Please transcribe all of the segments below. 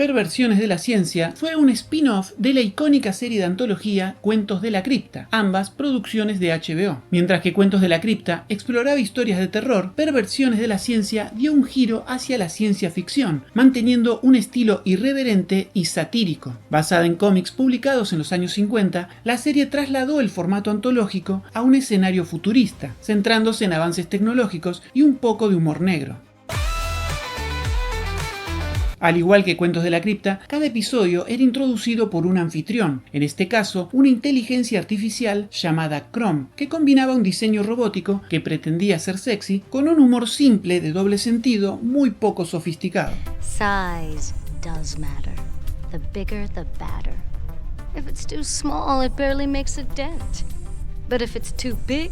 Perversiones de la Ciencia fue un spin-off de la icónica serie de antología Cuentos de la Cripta, ambas producciones de HBO. Mientras que Cuentos de la Cripta exploraba historias de terror, Perversiones de la Ciencia dio un giro hacia la ciencia ficción, manteniendo un estilo irreverente y satírico. Basada en cómics publicados en los años 50, la serie trasladó el formato antológico a un escenario futurista, centrándose en avances tecnológicos y un poco de humor negro. Al igual que Cuentos de la Cripta, cada episodio era introducido por un anfitrión, en este caso una inteligencia artificial llamada Chrome, que combinaba un diseño robótico que pretendía ser sexy con un humor simple de doble sentido muy poco sofisticado. Size does matter. The bigger the better. If it's too small, it barely makes a dent. But if it's too big,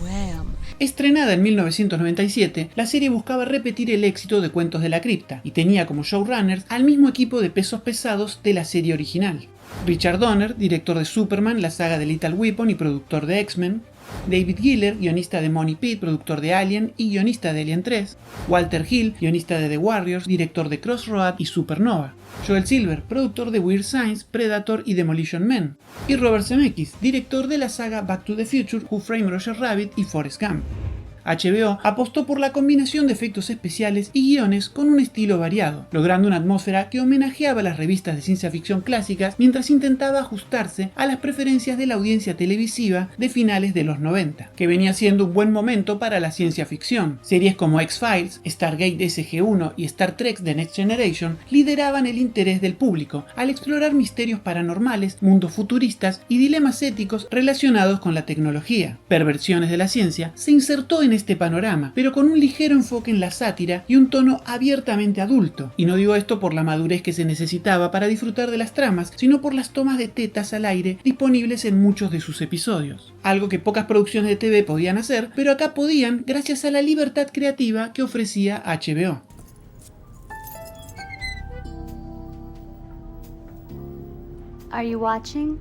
wham. Estrenada en 1997, la serie buscaba repetir el éxito de Cuentos de la Cripta y tenía como showrunners al mismo equipo de pesos pesados de la serie original. Richard Donner, director de Superman, la saga de Lethal Weapon y productor de X-Men; David Giler, guionista de Money Pit, productor de Alien y guionista de Alien 3; Walter Hill, guionista de The Warriors, director de Crossroad y Supernova; Joel Silver, productor de Weird Science, Predator y Demolition Man; y Robert Zemeckis, director de la saga Back to the Future, Who Framed Roger Rabbit y Forrest Gump. HBO apostó por la combinación de efectos especiales y guiones con un estilo variado, logrando una atmósfera que homenajeaba las revistas de ciencia ficción clásicas mientras intentaba ajustarse a las preferencias de la audiencia televisiva de finales de los 90, que venía siendo un buen momento para la ciencia ficción. Series como X-Files, Stargate SG-1 y Star Trek The Next Generation lideraban el interés del público al explorar misterios paranormales, mundos futuristas y dilemas éticos relacionados con la tecnología. Perversiones de la Ciencia se insertó en este panorama, pero con un ligero enfoque en la sátira y un tono abiertamente adulto. Y no digo esto por la madurez que se necesitaba para disfrutar de las tramas, sino por las tomas de tetas al aire disponibles en muchos de sus episodios. Algo que pocas producciones de TV podían hacer, pero acá podían gracias a la libertad creativa que ofrecía HBO. Are you watching?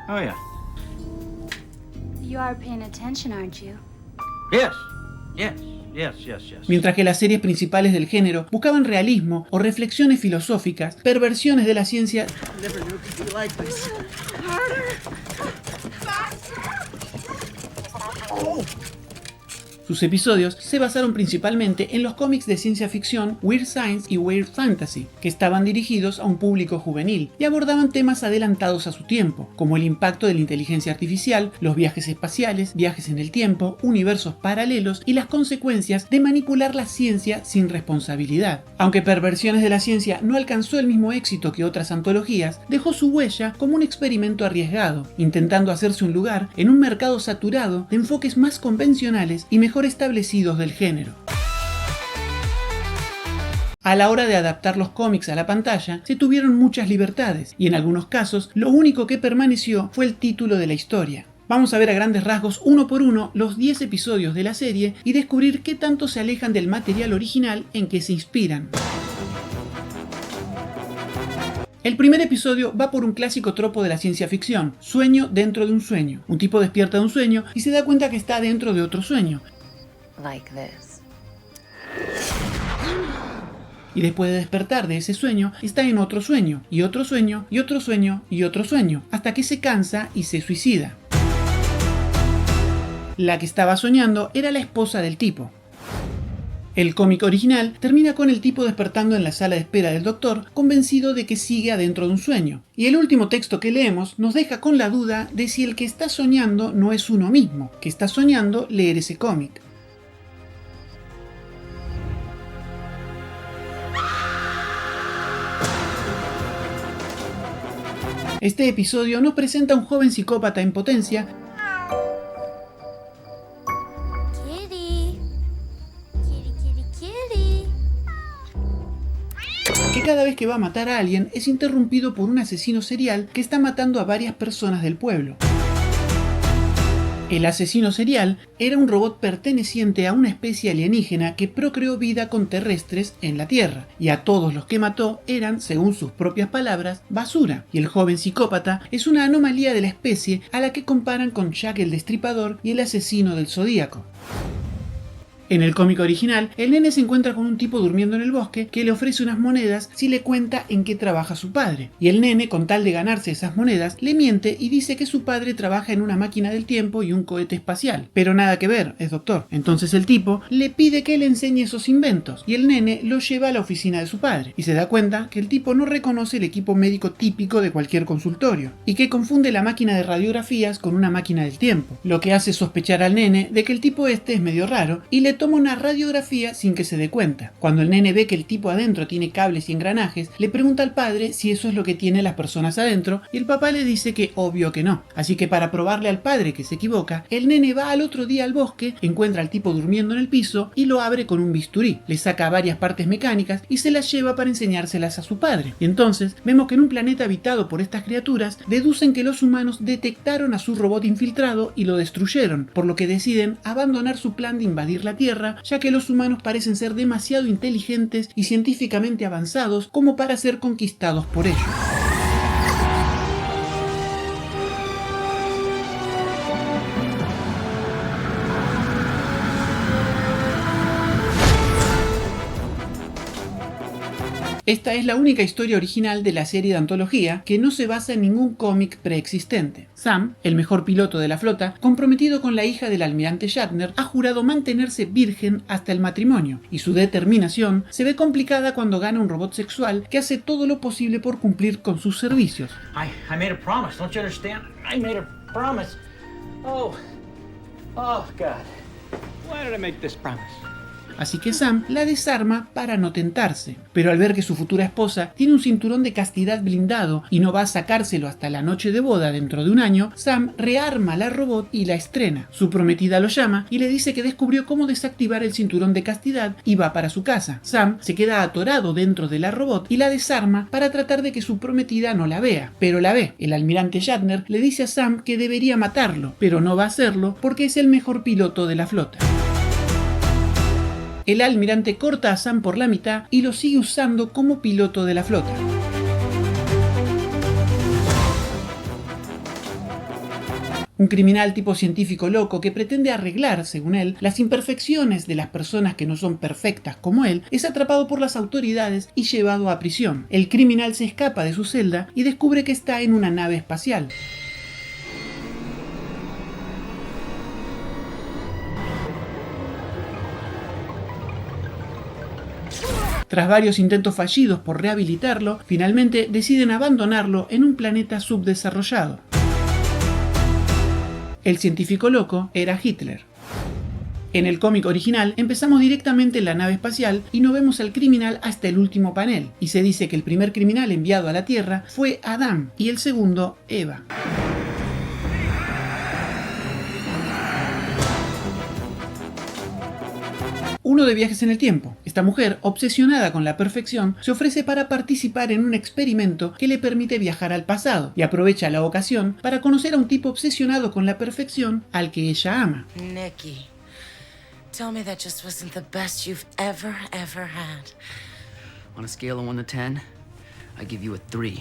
Oh, yeah. You are paying attention, aren't you? Yes. Mientras que las series principales del género buscaban realismo o reflexiones filosóficas, Perversiones de la Ciencia sus episodios se basaron principalmente en los cómics de ciencia ficción Weird Science y Weird Fantasy, que estaban dirigidos a un público juvenil y abordaban temas adelantados a su tiempo, como el impacto de la inteligencia artificial, los viajes espaciales, viajes en el tiempo, universos paralelos y las consecuencias de manipular la ciencia sin responsabilidad. Aunque Perversiones de la Ciencia no alcanzó el mismo éxito que otras antologías, dejó su huella como un experimento arriesgado, intentando hacerse un lugar en un mercado saturado de enfoques más convencionales y mejor establecidos del género. A la hora de adaptar los cómics a la pantalla, se tuvieron muchas libertades, y en algunos casos, lo único que permaneció fue el título de la historia. Vamos a ver a grandes rasgos, uno por uno, los 10 episodios de la serie y descubrir qué tanto se alejan del material original en que se inspiran. El primer episodio va por un clásico tropo de la ciencia ficción: sueño dentro de un sueño. Un tipo despierta de un sueño y se da cuenta que está dentro de otro sueño. Like this. Y después de despertar de ese sueño, está en otro sueño, y otro sueño, y otro sueño, y otro sueño, hasta que se cansa y se suicida. La que estaba soñando era la esposa del tipo. El cómic original termina con el tipo despertando en la sala de espera del doctor, convencido de que sigue adentro de un sueño. Y el último texto que leemos nos deja con la duda de si el que está soñando no es uno mismo, que está soñando leer ese cómic. Este episodio nos presenta a un joven psicópata en potencia que cada vez que va a matar a alguien es interrumpido por un asesino serial que está matando a varias personas del pueblo. El asesino serial era un robot perteneciente a una especie alienígena que procreó vida con terrestres en la Tierra, y a todos los que mató eran, según sus propias palabras, basura, y el joven psicópata es una anomalía de la especie a la que comparan con Jack el Destripador y el asesino del Zodíaco. En el cómic original, el nene se encuentra con un tipo durmiendo en el bosque que le ofrece unas monedas si le cuenta en qué trabaja su padre. Y el nene, con tal de ganarse esas monedas, le miente y dice que su padre trabaja en una máquina del tiempo y un cohete espacial. Pero nada que ver, es doctor. Entonces el tipo le pide que le enseñe esos inventos y el nene lo lleva a la oficina de su padre. Y se da cuenta que el tipo no reconoce el equipo médico típico de cualquier consultorio y que confunde la máquina de radiografías con una máquina del tiempo. Lo que hace sospechar al nene de que el tipo este es medio raro y le toma una radiografía sin que se dé cuenta. Cuando el nene ve que el tipo adentro tiene cables y engranajes, le pregunta al padre si eso es lo que tienen las personas adentro y el papá le dice que obvio que no. Así que para probarle al padre que se equivoca, el nene va al otro día al bosque, encuentra al tipo durmiendo en el piso y lo abre con un bisturí. Le saca varias partes mecánicas y se las lleva para enseñárselas a su padre. Y entonces vemos que en un planeta habitado por estas criaturas deducen que los humanos detectaron a su robot infiltrado y lo destruyeron, por lo que deciden abandonar su plan de invadir la Tierra, ya que los humanos parecen ser demasiado inteligentes y científicamente avanzados como para ser conquistados por ellos. Esta es la única historia original de la serie de antología que no se basa en ningún cómic preexistente. Sam, el mejor piloto de la flota, comprometido con la hija del almirante Shatner, ha jurado mantenerse virgen hasta el matrimonio, y su determinación se ve complicada cuando gana un robot sexual que hace todo lo posible por cumplir con sus servicios. I made a promise, don't you understand? I made a promise. Oh God. Why did I make this promise? Así que Sam la desarma para no tentarse. Pero al ver que su futura esposa tiene un cinturón de castidad blindado y no va a sacárselo hasta la noche de boda dentro de un año, Sam rearma la robot y la estrena. Su prometida lo llama y le dice que descubrió cómo desactivar el cinturón de castidad y va para su casa. Sam se queda atorado dentro de la robot y la desarma para tratar de que su prometida no la vea. Pero la ve. El almirante Shatner le dice a Sam que debería matarlo, pero no va a hacerlo porque es el mejor piloto de la flota. El almirante corta a Sam por la mitad y lo sigue usando como piloto de la flota. Un criminal tipo científico loco que pretende arreglar, según él, las imperfecciones de las personas que no son perfectas como él, es atrapado por las autoridades y llevado a prisión. El criminal se escapa de su celda y descubre que está en una nave espacial. Tras varios intentos fallidos por rehabilitarlo, finalmente deciden abandonarlo en un planeta subdesarrollado. El científico loco era Hitler. En el cómic original empezamos directamente en la nave espacial y no vemos al criminal hasta el último panel, y se dice que el primer criminal enviado a la Tierra fue Adán y el segundo Eva. Uno de Viajes en el Tiempo. Esta mujer, obsesionada con la perfección, se ofrece para participar en un experimento que le permite viajar al pasado y aprovecha la ocasión para conocer a un tipo obsesionado con la perfección al que ella ama. Nikki, tell me that just wasn't the best you've ever had. On a scale of 1 to 10, I give you a 3.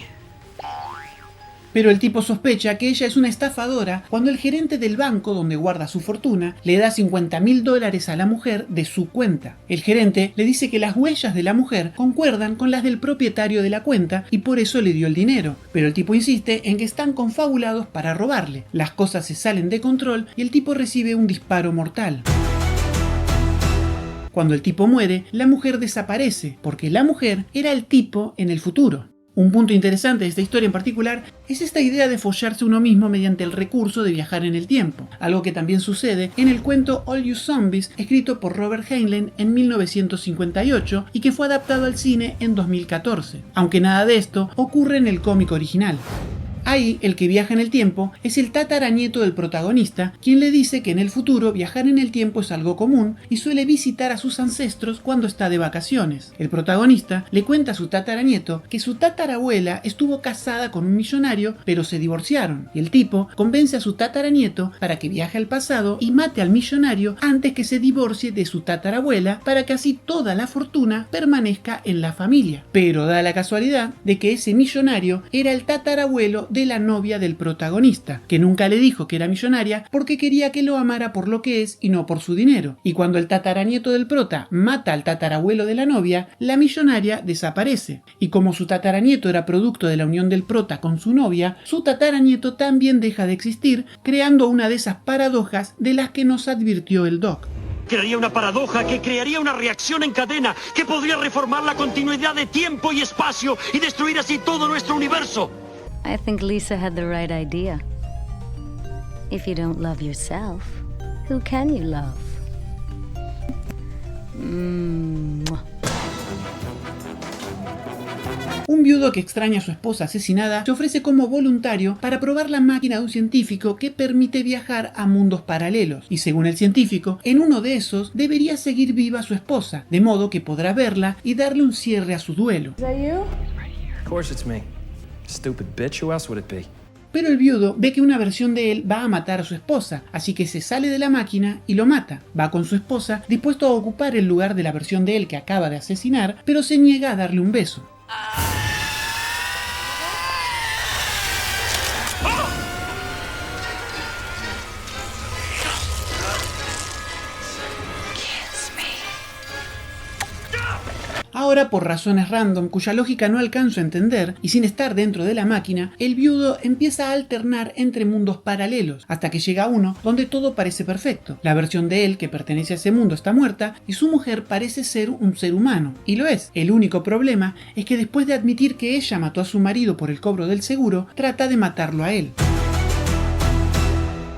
Pero el tipo sospecha que ella es una estafadora cuando el gerente del banco donde guarda su fortuna le da $50.000 a la mujer de su cuenta. El gerente le dice que las huellas de la mujer concuerdan con las del propietario de la cuenta y por eso le dio el dinero. Pero el tipo insiste en que están confabulados para robarle. Las cosas se salen de control y el tipo recibe un disparo mortal. Cuando el tipo muere, la mujer desaparece, porque la mujer era el tipo en el futuro. Un punto interesante de esta historia en particular es esta idea de follarse uno mismo mediante el recurso de viajar en el tiempo, algo que también sucede en el cuento All You Zombies, escrito por Robert Heinlein en 1958 y que fue adaptado al cine en 2014, aunque nada de esto ocurre en el cómic original. Ahí, el que viaja en el tiempo es el tataranieto del protagonista, quien le dice que en el futuro viajar en el tiempo es algo común y suele visitar a sus ancestros cuando está de vacaciones. El protagonista le cuenta a su tataranieto que su tatarabuela estuvo casada con un millonario, pero se divorciaron, y el tipo convence a su tataranieto para que viaje al pasado y mate al millonario antes que se divorcie de su tatarabuela, para que así toda la fortuna permanezca en la familia. Pero da la casualidad de que ese millonario era el tatarabuelo de la novia del protagonista, que nunca le dijo que era millonaria porque quería que lo amara por lo que es y no por su dinero. Y cuando el tataranieto del prota mata al tatarabuelo de la novia, la millonaria desaparece. Y como su tataranieto era producto de la unión del prota con su novia, su tataranieto también deja de existir, creando una de esas paradojas de las que nos advirtió el Doc. Crearía una paradoja que crearía una reacción en cadena que podría reformar la continuidad de tiempo y espacio y destruir así todo nuestro universo. I think Lisa had the right idea. If you don't love yourself, who can you love? Mwah. Un viudo que extraña a su esposa asesinada se ofrece como voluntario para probar la máquina de un científico que permite viajar a mundos paralelos, y según el científico, en uno de esos debería seguir viva su esposa, de modo que podrá verla y darle un cierre a su duelo. Of course it's me. Stupid bitch, who else would it be? Pero el viudo ve que una versión de él va a matar a su esposa, así que se sale de la máquina y lo mata. Va con su esposa, dispuesto a ocupar el lugar de la versión de él que acaba de asesinar, pero se niega a darle un beso. Ahora, por razones random cuya lógica no alcanzo a entender, y sin estar dentro de la máquina, el viudo empieza a alternar entre mundos paralelos, hasta que llega a uno donde todo parece perfecto. La versión de él que pertenece a ese mundo está muerta, y su mujer parece ser un ser humano, y lo es. El único problema es que después de admitir que ella mató a su marido por el cobro del seguro, trata de matarlo a él.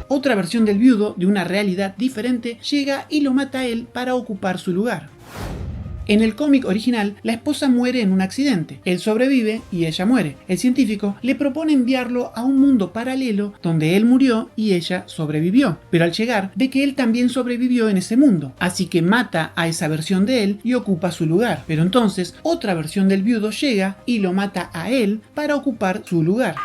Otra versión del viudo, de una realidad diferente, llega y lo mata a él para ocupar su lugar. En el cómic original, la esposa muere en un accidente, él sobrevive y ella muere. El científico le propone enviarlo a un mundo paralelo donde él murió y ella sobrevivió, pero al llegar ve que él también sobrevivió en ese mundo, así que mata a esa versión de él y ocupa su lugar. Pero entonces otra versión del viudo llega y lo mata a él para ocupar su lugar.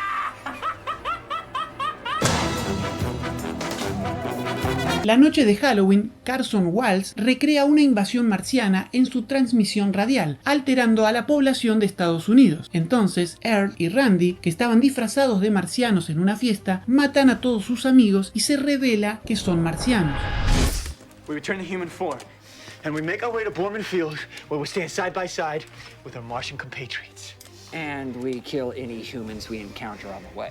La noche de Halloween, Carson Walls recrea una invasión marciana en su transmisión radial, alterando a la población de Estados Unidos. Entonces, Earl y Randy, que estaban disfrazados de marcianos en una fiesta, matan a todos sus amigos y se revela que son marcianos. We return to human form, and we make our way to Borman Field, where we stand side by side with our Martian compatriots. And we kill any humans we encounter on the way.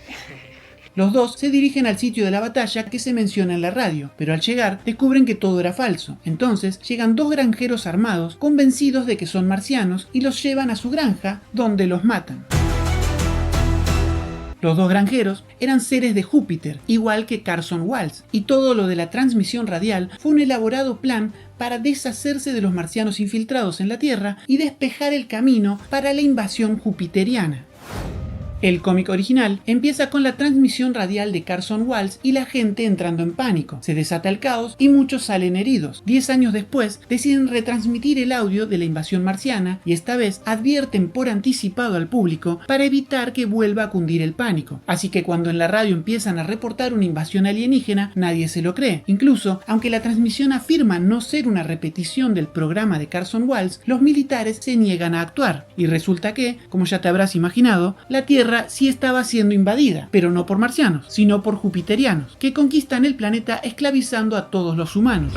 Los dos se dirigen al sitio de la batalla que se menciona en la radio, pero al llegar descubren que todo era falso. Entonces llegan dos granjeros armados convencidos de que son marcianos y los llevan a su granja, donde los matan. Los dos granjeros eran seres de Júpiter, igual que Carson Walls, y todo lo de la transmisión radial fue un elaborado plan para deshacerse de los marcianos infiltrados en la Tierra y despejar el camino para la invasión jupiteriana. El cómic original empieza con la transmisión radial de Carson Walls y la gente entrando en pánico. Se desata el caos y muchos salen heridos. 10 años después deciden retransmitir el audio de la invasión marciana y esta vez advierten por anticipado al público para evitar que vuelva a cundir el pánico. Así que cuando en la radio empiezan a reportar una invasión alienígena, nadie se lo cree. Incluso, aunque la transmisión afirma no ser una repetición del programa de Carson Walls, los militares se niegan a actuar. Y resulta que, como ya te habrás imaginado, la Tierra sí estaba siendo invadida, pero no por marcianos, sino por jupiterianos, que conquistan el planeta esclavizando a todos los humanos.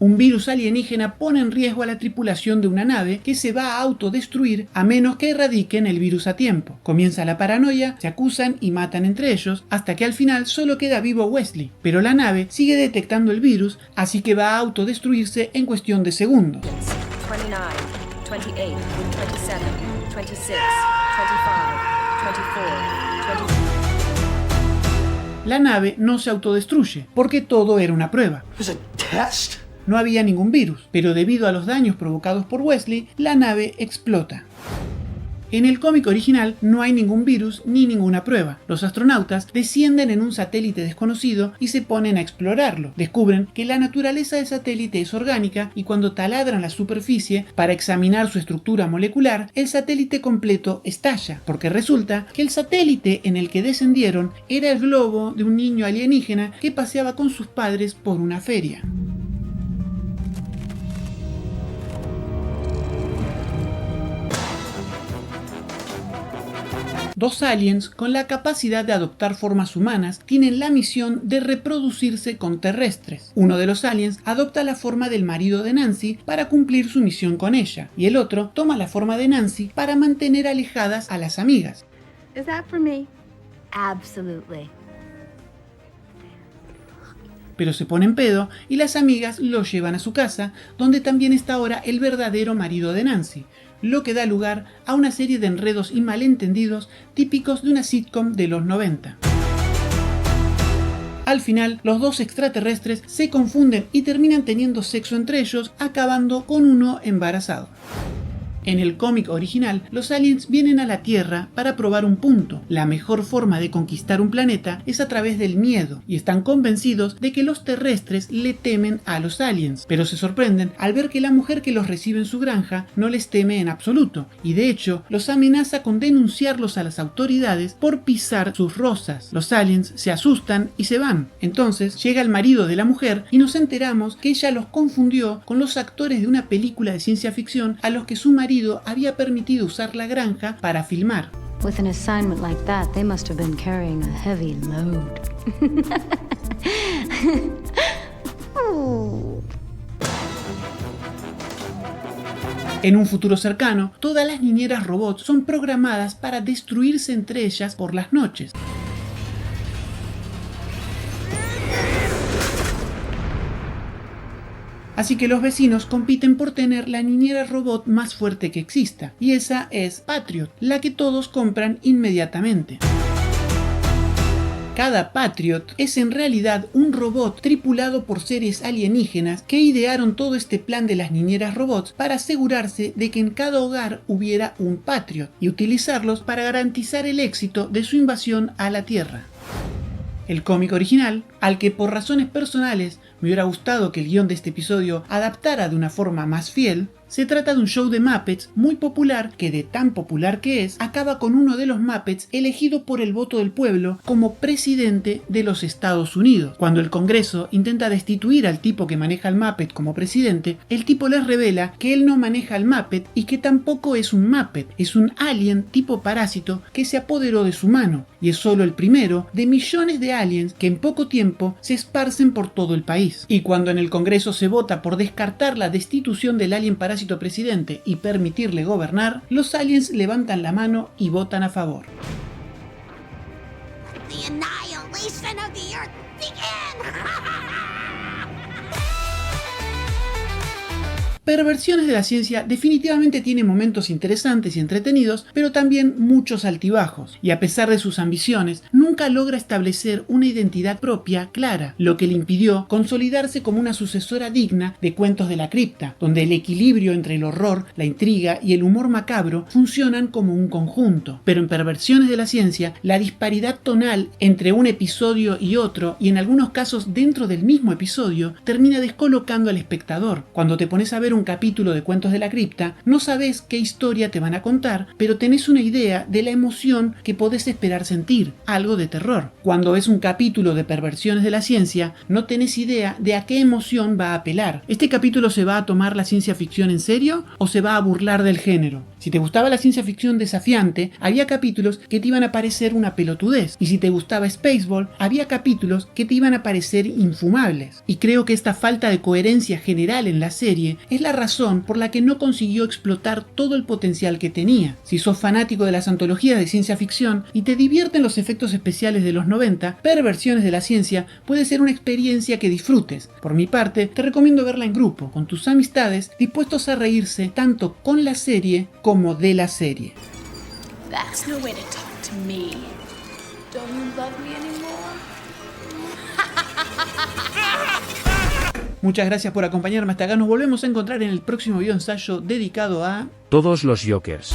Un virus alienígena pone en riesgo a la tripulación de una nave que se va a autodestruir a menos que erradiquen el virus a tiempo. Comienza la paranoia, se acusan y matan entre ellos, hasta que al final solo queda vivo Wesley, pero la nave sigue detectando el virus, así que va a autodestruirse en cuestión de segundos. 29, 28, 27, 26, 25, 24, 25. La nave no se autodestruye, porque todo era una prueba. No había ningún virus, pero debido a los daños provocados por Wesley, la nave explota. En el cómic original no hay ningún virus ni ninguna prueba. Los astronautas descienden en un satélite desconocido y se ponen a explorarlo. Descubren que la naturaleza del satélite es orgánica y cuando taladran la superficie para examinar su estructura molecular, el satélite completo estalla, porque resulta que el satélite en el que descendieron era el globo de un niño alienígena que paseaba con sus padres por una feria. Dos aliens con la capacidad de adoptar formas humanas tienen la misión de reproducirse con terrestres. Uno de los aliens adopta la forma del marido de Nancy para cumplir su misión con ella, y el otro toma la forma de Nancy para mantener alejadas a las amigas. Is that for me? Absolutely. Pero se pone en pedo y las amigas lo llevan a su casa, donde también está ahora el verdadero marido de Nancy, lo que da lugar a una serie de enredos y malentendidos típicos de una sitcom de los 90. Al final, los dos extraterrestres se confunden y terminan teniendo sexo entre ellos, acabando con uno embarazado. En el cómic original, los aliens vienen a la Tierra para probar un punto. La mejor forma de conquistar un planeta es a través del miedo, y están convencidos de que los terrestres le temen a los aliens, pero se sorprenden al ver que la mujer que los recibe en su granja no les teme en absoluto, y de hecho los amenaza con denunciarlos a las autoridades por pisar sus rosas. Los aliens se asustan y se van. Entonces llega el marido de la mujer y nos enteramos que ella los confundió con los actores de una película de ciencia ficción a los que su marido había permitido usar la granja para filmar. With an assignment like that, they must have been carrying a heavy load. En un futuro cercano, todas las niñeras robots son programadas para destruirse entre ellas por las noches. Así que los vecinos compiten por tener la niñera robot más fuerte que exista, y esa es Patriot, la que todos compran inmediatamente. Cada Patriot es en realidad un robot tripulado por seres alienígenas que idearon todo este plan de las niñeras robots para asegurarse de que en cada hogar hubiera un Patriot y utilizarlos para garantizar el éxito de su invasión a la Tierra. El cómic original, al que por razones personales me hubiera gustado que el guión de este episodio adaptara de una forma más fiel, se trata de un show de Muppets muy popular que, de tan popular que es, acaba con uno de los Muppets elegido por el voto del pueblo como presidente de los Estados Unidos. Cuando el Congreso intenta destituir al tipo que maneja al Muppet como presidente, el tipo les revela que él no maneja al Muppet y que tampoco es un Muppet, es un alien tipo parásito que se apoderó de su mano, y es solo el primero de millones de aliens que en poco tiempo se esparcen por todo el país. Y cuando en el Congreso se vota por descartar la destitución del alien parásito presidente y permitirle gobernar, los aliens levantan la mano y votan a favor. The annihilation of the Earth begins! Perversiones de la Ciencia definitivamente tiene momentos interesantes y entretenidos, pero también muchos altibajos, y a pesar de sus ambiciones, nunca logra establecer una identidad propia clara, lo que le impidió consolidarse como una sucesora digna de Cuentos de la Cripta, donde el equilibrio entre el horror, la intriga y el humor macabro funcionan como un conjunto. Pero en Perversiones de la Ciencia, la disparidad tonal entre un episodio y otro, y en algunos casos dentro del mismo episodio, termina descolocando al espectador. Cuando te pones a ver un capítulo de Cuentos de la Cripta, no sabes qué historia te van a contar, pero tenés una idea de la emoción que podés esperar sentir, algo de terror. Cuando ves un capítulo de Perversiones de la Ciencia, no tenés idea de a qué emoción va a apelar. ¿Este capítulo se va a tomar la ciencia ficción en serio o se va a burlar del género? Si te gustaba la ciencia ficción desafiante, había capítulos que te iban a parecer una pelotudez, y si te gustaba Spaceball, había capítulos que te iban a parecer infumables. Y creo que esta falta de coherencia general en la serie es la razón por la que no consiguió explotar todo el potencial que tenía. Si sos fanático de las antologías de ciencia ficción y te divierten los efectos especiales de los 90, Perversiones de la Ciencia puede ser una experiencia que disfrutes. Por mi parte, te recomiendo verla en grupo, con tus amistades, dispuestos a reírse tanto con la serie como de la serie. That's no way to talk to me. Don't you love me anymore? Muchas gracias por acompañarme hasta acá. Nos volvemos a encontrar en el próximo video ensayo dedicado a todos los Jokers.